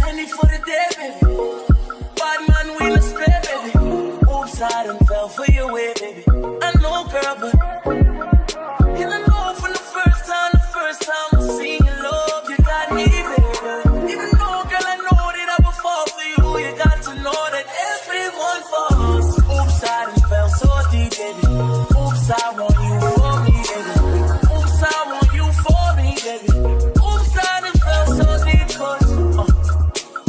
Handy for the day, baby. Bad man, we no spare, baby. Oops, I done fell for your way, baby. I know, girl, but and I know from the first time I seen your love, you got me, baby. Even though, girl, I know that I would fall for you, you got to know that everyone falls. Oops, I done fell so deep, baby. Oops, I want you for me, baby. Oops, I want you for me, baby. Oops, I done fell so deep, cause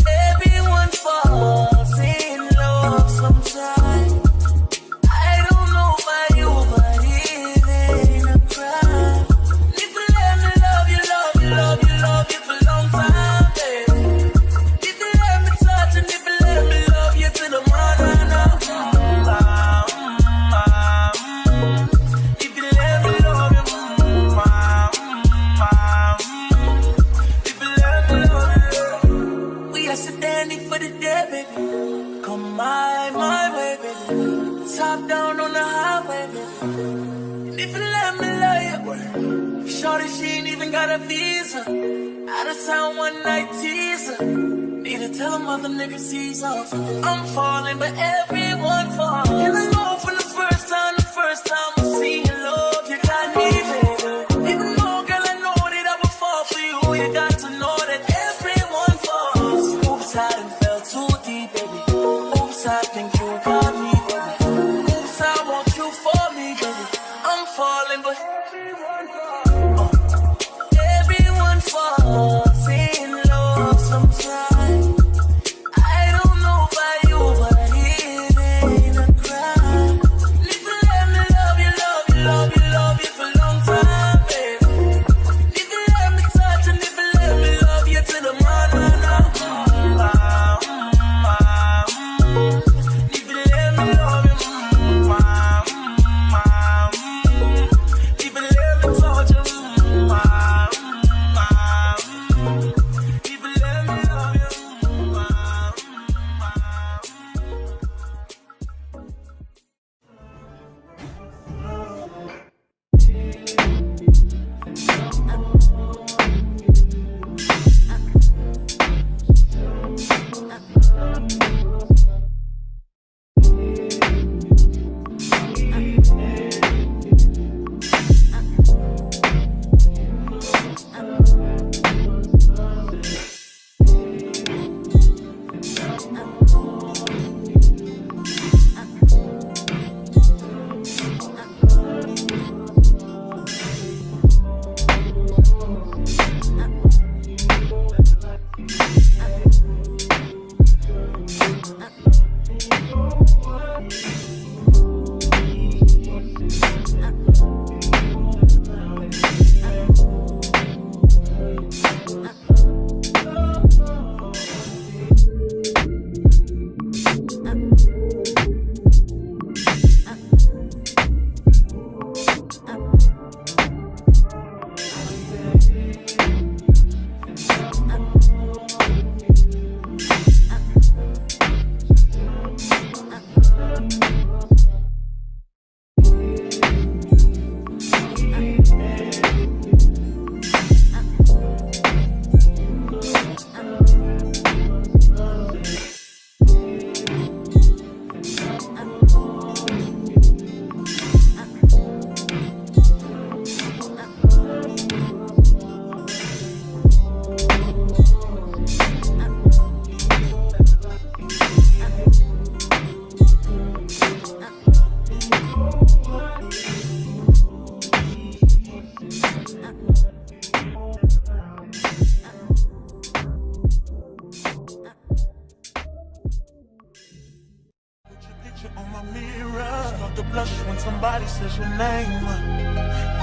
everyone falls in love sometimes. I don't know about you, but it ain't a crime. If you let me love you, love you, love you, love you for a long time, baby. If you let me touch and if you let me love you till the morning, if you let me love you, if you let me love you, we are standing for the day, baby. Come my way, baby. Top down on the highway, baby. And if you let me love you, shorty, she ain't even got a visa. Out of town one night teaser. Need to tell them other niggas he's off. I'm falling, but everyone falls. And I know from the first time I seen your love, you got me, baby. Even though, girl, I know that I would fall for you, you got to know that everyone falls. Oops, I done fell too deep, baby. Oops, I think you got me, baby. Oops, I want you for me, baby. I'm falling, but everyone falls in love sometimes. I don't know about you, but it ain't a crime. If you let me love you, love you, love you, love you for a long time, baby. If you let me touch and if you let me love you till the morning, if you let me love you, if you let me touch you, if you let me love you. Somebody says your name.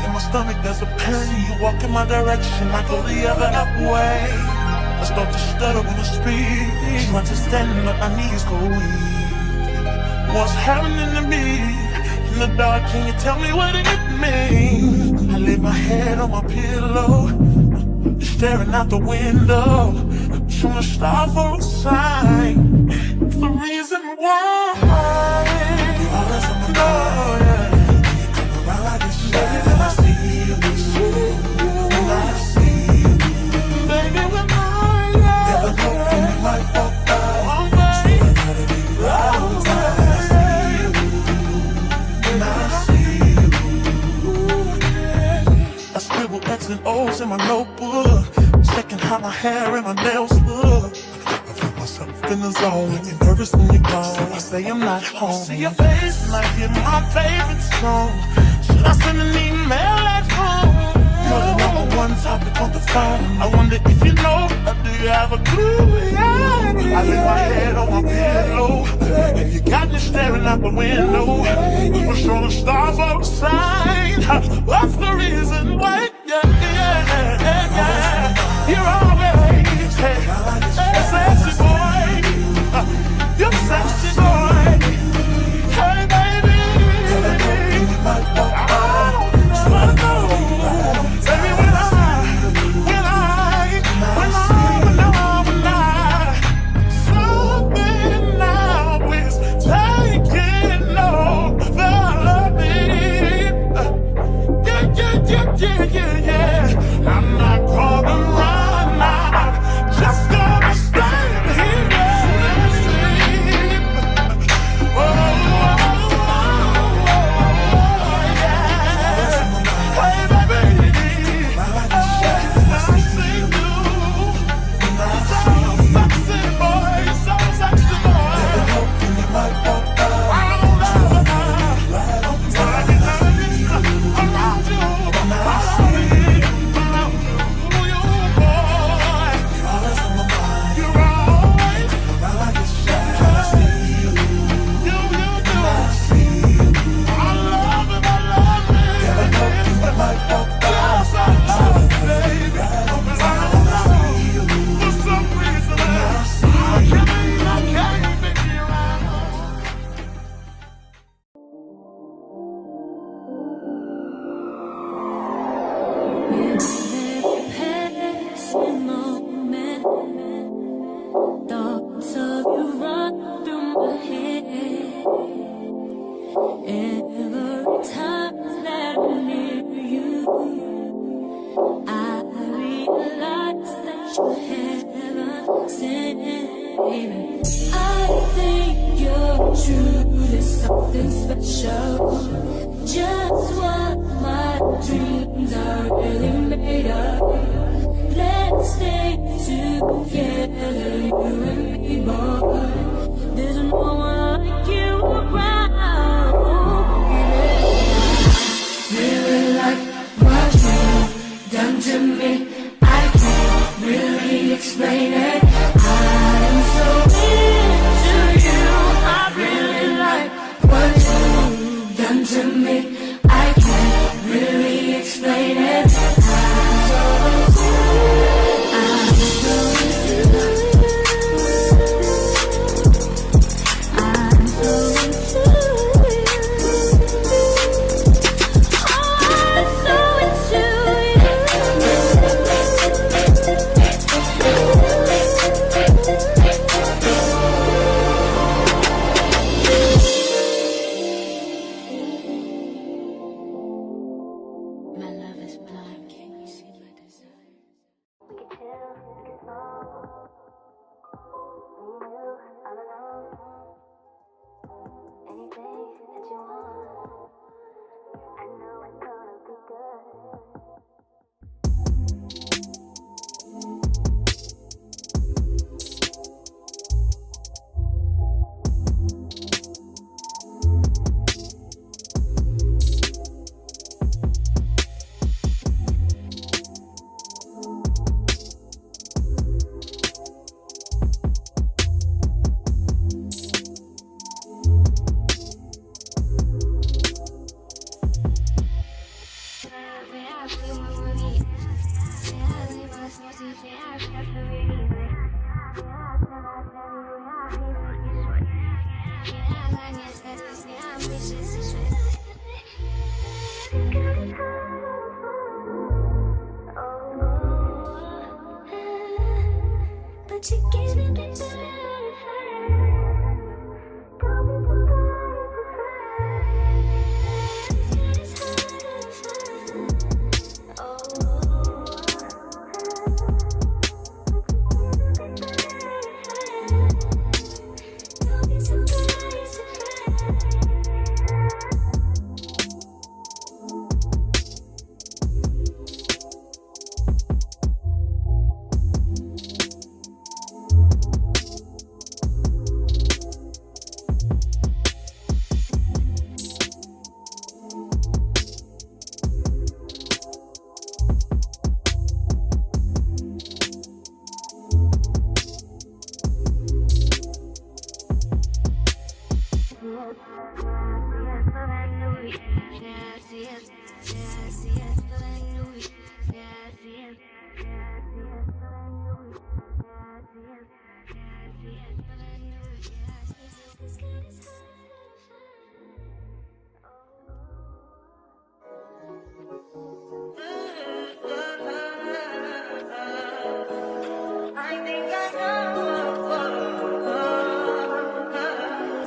In my stomach there's a pain. You walk in my direction, I go the other way. I start to stutter when I speak. Trying to stand but my knees go weak. What's happening to me? In the dark, can you tell me what it means? I lay my head on my pillow, staring out the window, trying to stop for a sign. It's the reason why you always on my mind. Baby, when I notes in my notebook, checking how my hair and my nails look. I feel myself in the zone, get nervous when you're gone. I say I'm not home. See your face and I hear my favorite song. Should I send an email at home? You're the number one topic on the phone. I wonder if you know, or do you have a clue? Yeah. I lay my head on my pillow, and you got me staring out the window. We're showing stars outside. What's the reason why? You're always sexy boy. You're sexy boy. Hey baby, I don't know. Baby, when something now is taking over me. Yeah. I'm not gonna run out, just gonna stand here and sleep. Yeah. Hey baby, I see you. So sexy boy, so sexy boy. I don't know, around you.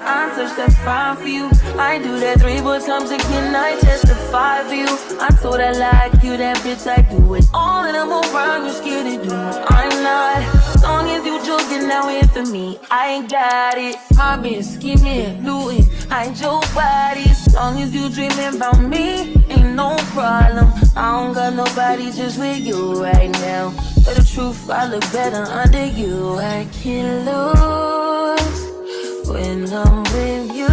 I touch that fine for you. I do that 3-4 times again, I testify for you. I told I like you, that bitch, I do it. All of them around you scared to do it. I'm not. As long as you joking now here for me, I ain't got it. My bitch, give me a Louis, I ain't your body. As long as you dreaming about me, ain't no problem. I don't got nobody just with you right now. But the truth, I look better under you. I can't lose when I'm with you.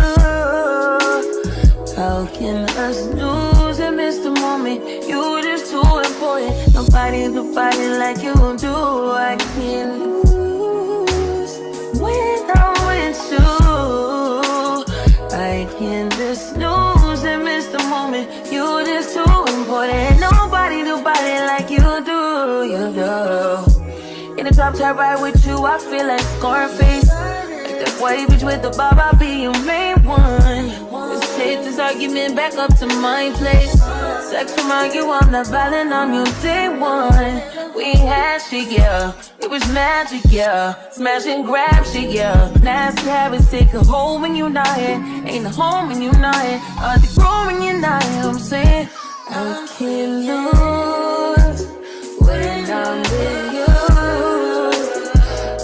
How can us lose and miss the moment? You just too important. Nobody do body like you do. I can't lose when I'm with you. I can't just lose and miss the moment. You just too important. Nobody do body like you do. You do. In the top top ride with you, I feel like Scarface. Like that white bitch with the bob, I'll be your main one. Let's take this argument back up to my place. Sex remind you I'm not violent, I'm your day one. We ain't had shit, yeah. It was magic, yeah. Smash and grab shit, yeah. Nasty habits take a hold when you're not here. Ain't a home when you're not here. Are they grow when you're not here? I'm saying I can't lose when I'm with you.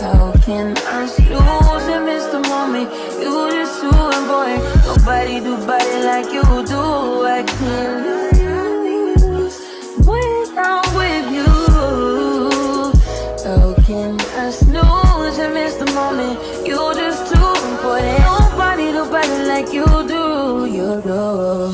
How can I lose and miss the moment? You just too important. Nobody do body like you do. I can't lose when I'm with you. How can I snooze and miss the moment? You just too important. Nobody do body like you do. You do.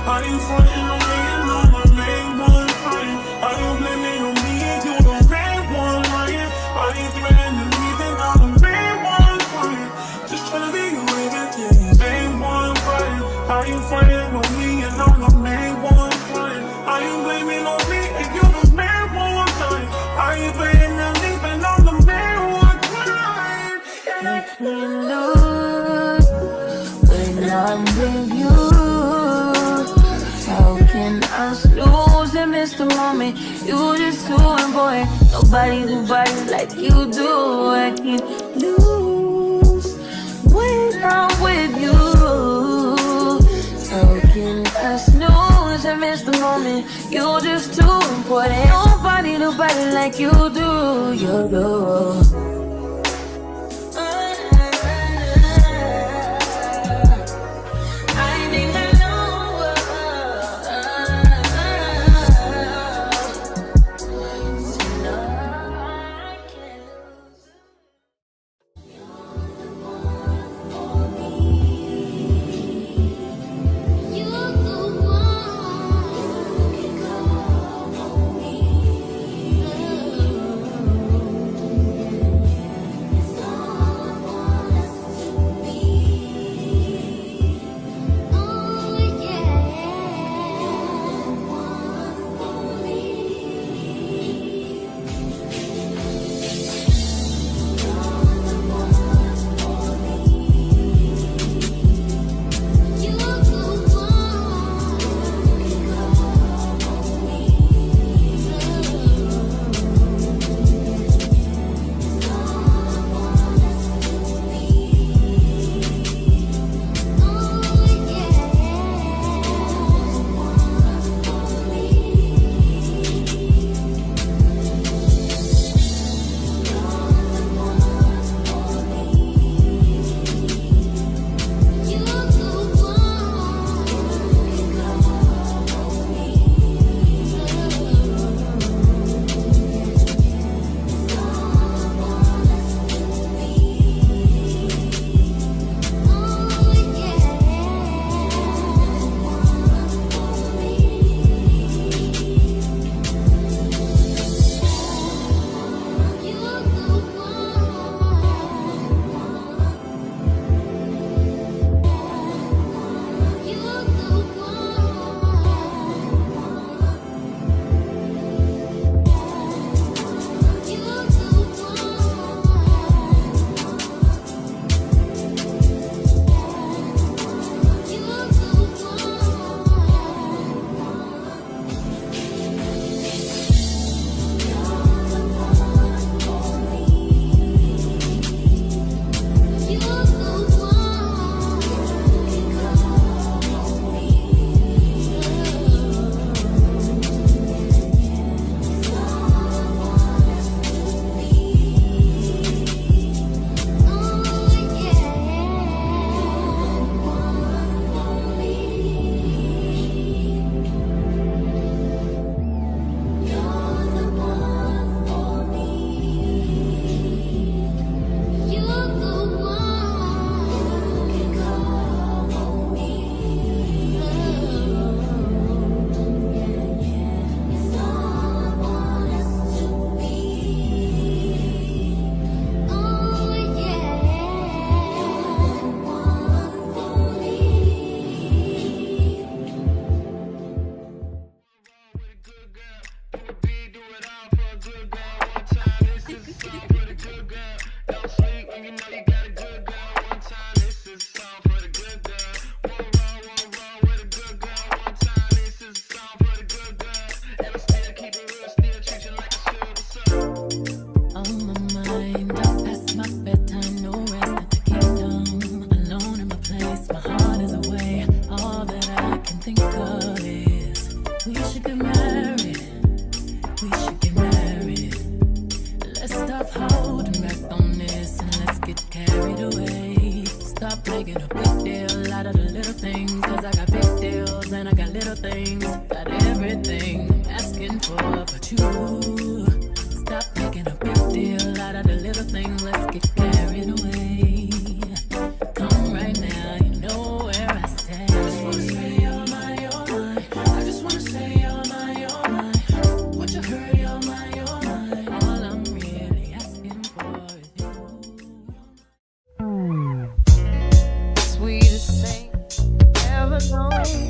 Are you frontin' on me and I'm the main one crying? Are you blaming on me and you the main one lying? Are you threatening me then I'm the main one crying? Just tryna be your everything, main one crying. Are you frontin' on me and I'm the main one crying? Are you blaming on me and you the main one crying? Are you blaming on me and I'm the main one crying? I can't lose when I'm with you. How can I lose and miss the moment? You just too important. Nobody do body like you do. I can't lose when I'm with you. How can I snooze and miss the moment? You just too important. Nobody do body like you do. You do. Stop holding back on this and let's get carried away. Stop making a big deal out of the little things, cause I got big deals and I got little things. Got everything I'm asking for but you. Stop making a big deal out of the little things, let's get carried away. Come right now, you know where I stand. I just wanna say you're mine, you're mine. I just wanna say you're mine, you're mine. Would you hurry, you're mine, you're mine. All I'm really asking for is you. Sweetest thing ever known.